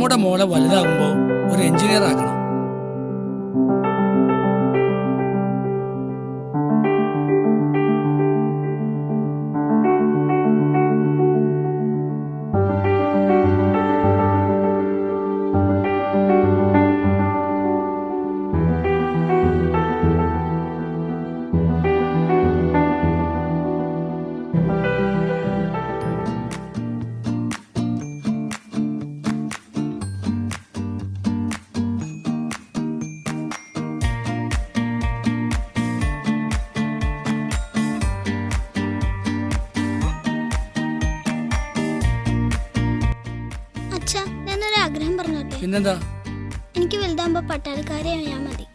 നമ്മുടെ മോളെ വലുതാകുമ്പോ ഒരു എഞ്ചിനീയർ ആക്കണം. ആഗ്രഹം പറഞ്ഞോട്ടെ? പിന്നെന്താ? എനിക്ക് വലുതാകുമ്പോ പട്ടാളക്കാരിയായാ മതി.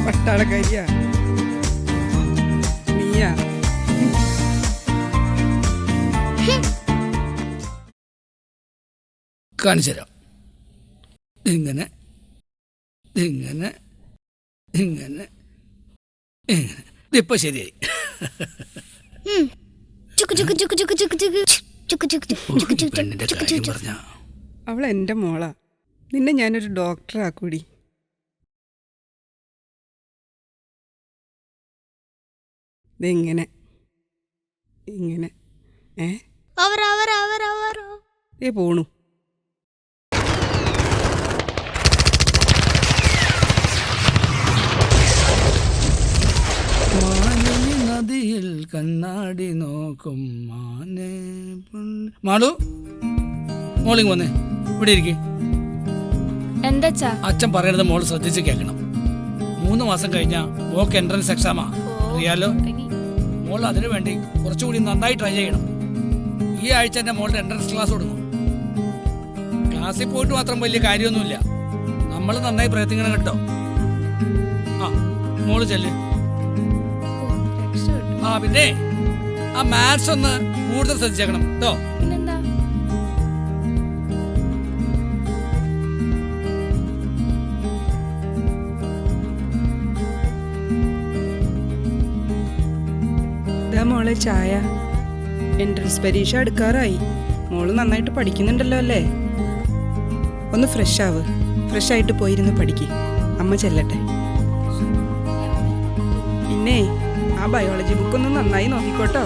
പട്ടാളക്കാരിയാ നീയാ? കാണിച്ചു തരാം. ഇങ്ങനെ ഇങ്ങനെ ഇങ്ങനെ ഇങ്ങനെ. ഇതിപ്പോ ശരിയായി. പെണ്ണിന്റെ കാര്യം പറഞ്ഞ അവൾ എൻ്റെ മോളാ. നിന്നെ ഞാനൊരു ഡോക്ടറാക്കൂടി. ഇതെങ്ങനെ ഇങ്ങനെ പോണു. നദിയിൽ കണ്ണാടി നോക്കും മാനേ. മാളു, മോളിങ് വന്നേ, ഇവിടെ ഇരിക്കെ. എന്താ അച്ഛൻ പറയണത് മോള് ശ്രദ്ധിച്ച് കേൾക്കണം. 3 മാസം കഴിഞ്ഞാ മോക്ക് എൻട്രൻസ് എക്സാമാ, അറിയാലോ. മോൾ അതിനു വേണ്ടി കുറച്ചുകൂടി നന്നായി ട്രൈ ചെയ്യണം. ഈ ആഴ്ച തന്നെ മോളുടെ എൻട്രൻസ് ക്ലാസ് കൊടുക്കും. ക്ലാസ്സിൽ പോയിട്ട് മാത്രം വലിയ കാര്യമൊന്നുമില്ല, നമ്മൾ നന്നായി പ്രയത്നിക്കണം കേട്ടോ. ആ മോള് ചെല്ല്. ആ പിന്നെ ആ മാത്സ് ഒന്ന് കൂടുതൽ ശ്രദ്ധിച്ചേക്കണം കേട്ടോ. മോളെ ചായ. എൻട്രൻസ് പരീക്ഷ അടുക്കാറായി. മോള് നന്നായിട്ട് പഠിക്കുന്നുണ്ടല്ലോ അല്ലേ? ഒന്ന് ഫ്രഷ് ആവ്. ഫ്രഷ് ആയിട്ട് പോയിരുന്ന് പഠിക്ക്. അമ്മ ചെല്ലട്ടെ. പിന്നെ ആ ബയോളജി ബുക്കൊന്ന് നന്നായി നോക്കിക്കോട്ടോ.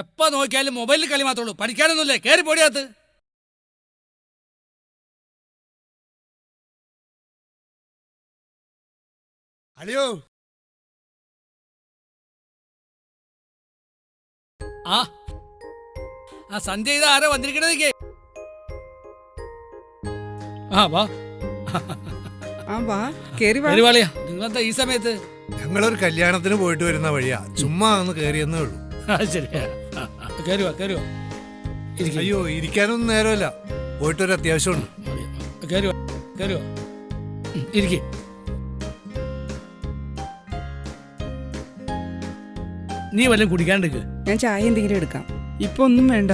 എപ്പ നോക്കിയാലും മൊബൈലിൽ കളി മാത്രമേ ഉള്ളൂ, പഠിക്കാനൊന്നുമില്ലേ? കയറി പോടിയകത്ത്. അളിയോ, ആ സന്ധ്യ ചെയ്ത ആരാ വന്നിരിക്കണേ? ആ വാ കേറിവാളിയാ. നിങ്ങളെന്താ ഈ സമയത്ത്? ഞങ്ങളൊരു കല്യാണത്തിന് പോയിട്ട് വരുന്ന വഴിയാ, ചുമ്മാ ഒന്ന് കേറിയെന്നേ ഉള്ളൂ. ശരിയാ, കയറുവാ കയറുവാ. അയ്യോ, ഇരിക്കാനൊന്നും നേരമില്ല, പോയിട്ടൊരു അത്യാവശ്യമുണ്ട്. കയറുവാ കയറുവാ, ഇരിക്കേ. നീ വല്ലതും കുടിക്കാണ്ടെക്ക്. ഞാൻ ചായ എന്തെങ്കിലും എടുക്കാം. ഇപ്പൊ ഒന്നും വേണ്ട.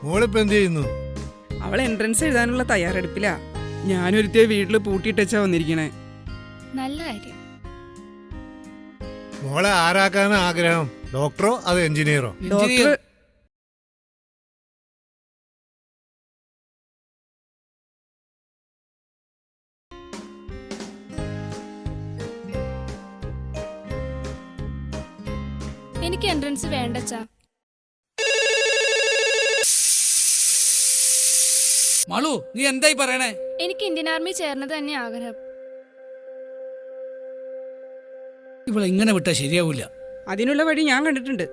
മോളിപ്പോ എന്ത് ചെയ്യുന്നു? അവൾ എൻട്രൻസ് എഴുതാനുള്ള തയ്യാറെടുപ്പിലാ. ഞാനൊരുത്തിയെ വീട്ടില് പൂട്ടിയിട്ടാ വന്നിരിക്കണേ. നല്ല കാര്യം. മോളെ ആരാക്കാനാ ആഗ്രഹം? ഡോക്ടറോ അതോ എഞ്ചിനീയറോ? ഡോക്ടർ. എനിക്ക് എൻട്രൻസ് വേണ്ടച്ചാ. മാളു, നീ എന്തായി പറയണേ? എനിക്ക് ഇന്ത്യൻ ആർമി ചേർന്നത് തന്നെ ആഗ്രഹം. ഇവളെ ഇങ്ങനെ വിട്ടാ ശരിയാവൂല. അതിനുള്ള വഴി ഞാൻ കണ്ടിട്ടുണ്ട്.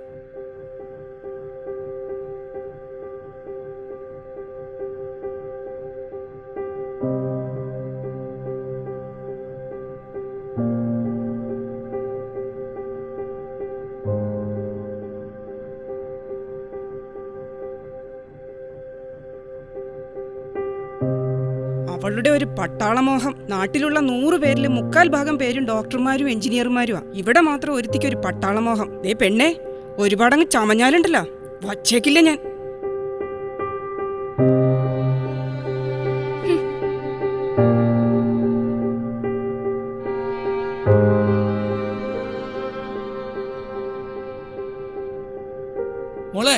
അവളുടെ ഒരു പട്ടാളമോഹം. നാട്ടിലുള്ള 100 പേരിൽ 3/4 പേരും ഡോക്ടർമാരും എഞ്ചിനീയർമാരുമാ. ഇവിടെ മാത്രം ഒരുത്തിക്ക് ഒരു പട്ടാളമോഹം. ദേ പെണ്ണേ, ഒരുപാടങ്ങ് ചമഞ്ഞാലുണ്ടല്ലോ, വച്ചേക്കില്ല ഞാൻ. മോളെ,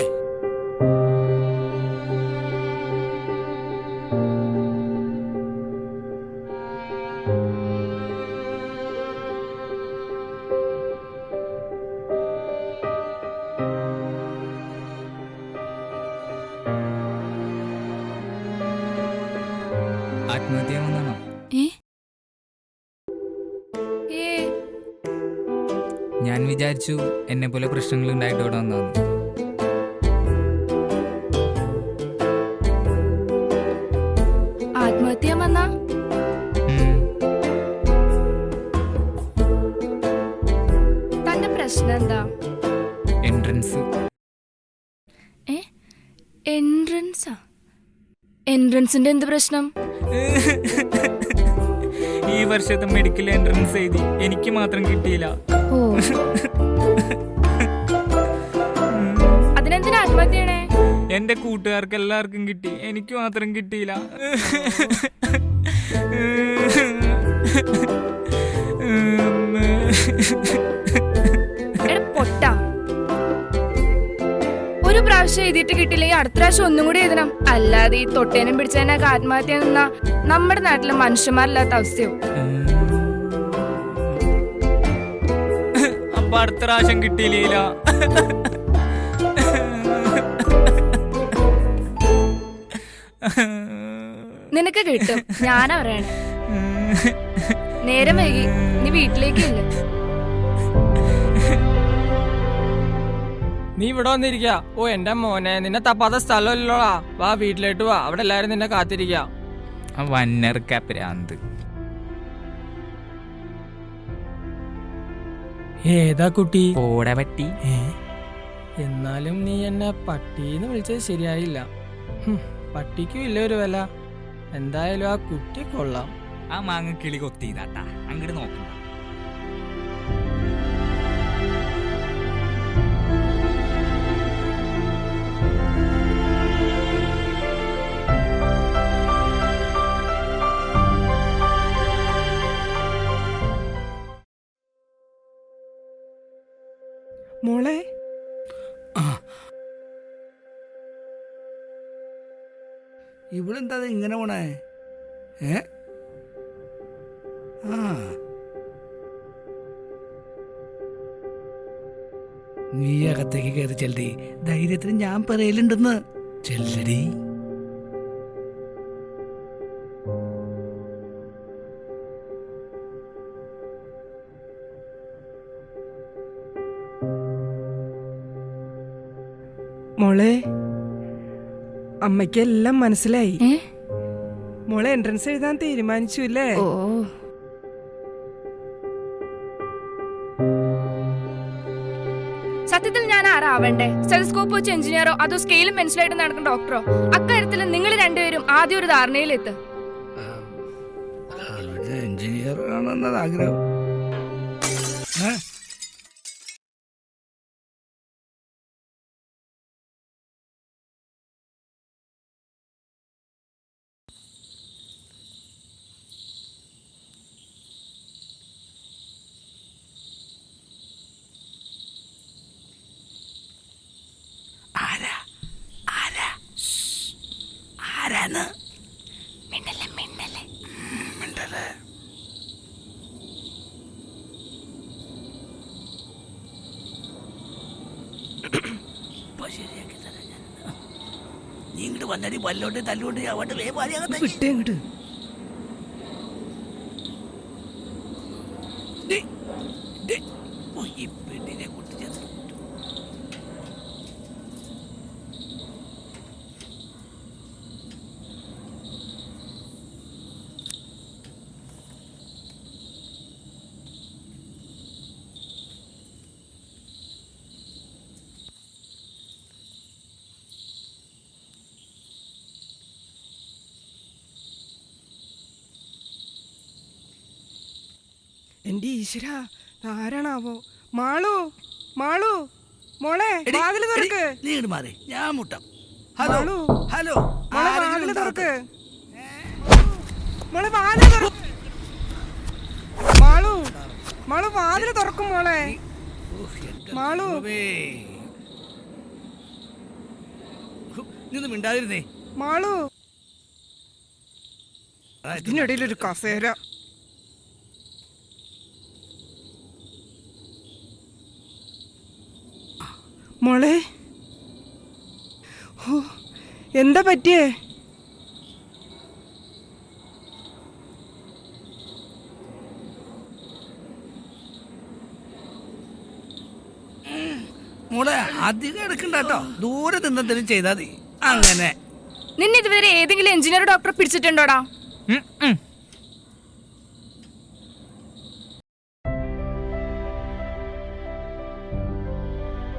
ആത്മഹത്യ വന്നാണോ? ഞാൻ വിചാരിച്ചു എന്നെ പോലെ പ്രശ്നങ്ങൾ ഉണ്ടായിട്ട് ഇവിടെ വന്നതാണ്. ആത്മഹത്യ വന്നാ? തന്റെ പ്രശ്നം എന്താ? എൻട്രൻസ്. എൻട്രൻസാ? എൻട്രൻസിന്റെ എന്ത് പ്രശ്നം? ഈ വർഷത്തെ മെഡിക്കൽ എൻട്രൻസ് എഴുതി എനിക്ക് മാത്രം കിട്ടിയില്ല. ഓ, അതിനെന്തിനാ ആത്മഹത്യയാണേ? എന്റെ കൂട്ടുകാർക്ക് എല്ലാവർക്കും കിട്ടി, എനിക്ക് മാത്രം കിട്ടിയില്ല. പൊട്ടാ, ഒരു പ്രാവശ്യം എഴുതിയിട്ട് കിട്ടില്ലെങ്കിൽ അടുത്ത പ്രാവശ്യം ഒന്നും കൂടി എഴുതണം. അല്ലാതെ ഈ തൊട്ടേനും പിടിച്ചതിനൊക്കെ ആത്മഹത്യ നിന്നാ നമ്മുടെ നാട്ടിലെ മനുഷ്യന്മാരില്ലാത്ത അവസ്ഥയോ? അപ്പൊ അടുത്ത പ്രാവശ്യം കിട്ടിയില്ല. നിനക്ക് കിട്ടും, ഞാനാ പറയണേ. നേരം വൈകി, നീ വീട്ടിലേക്കില്ല. നീ ഇവിടെ വന്നിരിക്ക. ഓ എന്റെ മോനെ, നിന്നെ തപ്പാത്ത സ്ഥലമല്ലോടാ. വാ വീട്ടിലോട്ട് വാ, അവിടെ എല്ലാരും നിന്നെ കാത്തിരിക്ക. വന്നർക്കാപ്രാന്ത്. ഏതാ കുട്ടി? പോടാ പട്ടി. എന്നാലും നീ എന്നെ പട്ടീന്ന് വിളിച്ചത് ശരിയായില്ല. പട്ടിക്കും ഇല്ല ഒരു വില. എന്തായാലും ആ കുട്ടി കൊള്ളാം. ആ മാങ്ങ കിളി കൊത്തിയതാട്ടാ, അങ്ങോട്ട് നോക്കണ്ട. മോളെ, ഇവളെന്താ ഇങ്ങനെ പോണേ? നീ അകത്തേക്ക് കയറി ചെല്ലടി. ധൈര്യത്തിന് ഞാൻ പറയലുണ്ടെന്ന്. ചെല്ലടി. മോളെ, അമ്മയ്ക്കെല്ലാം മനസ്സിലായി. ഏ? മോളെ എൻട്രൻസ് എഴുതാൻ തീരുമാനിച്ചു അല്ലേ? ഓ, സത്യത്തിൽ ഞാൻ ആരാവണ്ടേ? സ്റ്റെതസ്കോപ്പ് വെച്ച് എഞ്ചിനീയറോ അതോ സ്കെയിലും പെൻസിലായിട്ട് നടക്കുന്ന ഡോക്ടറോ? അക്കാര്യത്തിൽ നിങ്ങൾ രണ്ടുപേരും ആദ്യം ഒരു ധാരണയിലെത്ത്. എഞ്ചിനീയർ ആണെന്നത് ആഗ്രഹം. ആരാണ്? മിണ്ടല്ലേ മിണ്ടല്ലേ മിണ്ടല്ലേ. ശരിയാക്കി തരാം ഞാൻ. നീ ഇങ്ങോട്ട് വന്നടി, വല്ലോട്ട് തല്ലോട്ട് അവിടെ വിട്ടേ ഇങ്ങോട്ട്. ഈ പെണ്ണിനെ കുട്ടിച്ചത്. എന്റെ ഈശ്വര ആരാണാവോ? മാളു, മാളു, മോളെ വാതില് തുറക്ക്. നീ ഇങ്ങോട്ട് മാറി, ഞാൻ മുട്ടാം. ഹലോ മാളു, ഹലോ, മോളെ ആരെങ്കിലും വാതില് ഉണ്ടോ? തുറക്ക്. മോളെ വാതില് തുറക്ക്. മാളു, മാളു വാതില് തുറക്കും മോളെ. ഉഫ്, എന്റെ മാളു. ദൈവമേ. നീ ഒന്നും മിണ്ടാതിരുന്നേ. മാളു, ആ, ഇത് ഇതിനിടയിൽ ഒരു കസേര. മോളെ, ഓ, എന്താ പറ്റിയേ? മോളെ അധികം എടുക്കണ്ട കേട്ടോ, ദൂരെ നിന്നെന്തെങ്കിലും ചെയ്താൽ മതി. അങ്ങനെ നിന്നെ ഇതുവരെ ഏതെങ്കിലും എഞ്ചിനീയർ ഡോക്ടറെ പിടിച്ചിട്ടുണ്ടോടാ?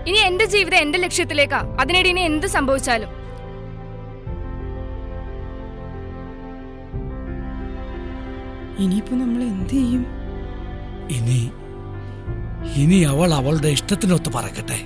ഇനി എന്റെ ജീവിതം എന്റെ ലക്ഷ്യത്തിലേക്കാ. അതിനിടെ ഇനി എന്ത് സംഭവിച്ചാലും ഇനിയിപ്പോ നമ്മൾ എന്ത് ചെയ്യും? ഇനി അവൾ അവളുടെ ഇഷ്ടത്തിനൊത്ത് പറക്കട്ടെ.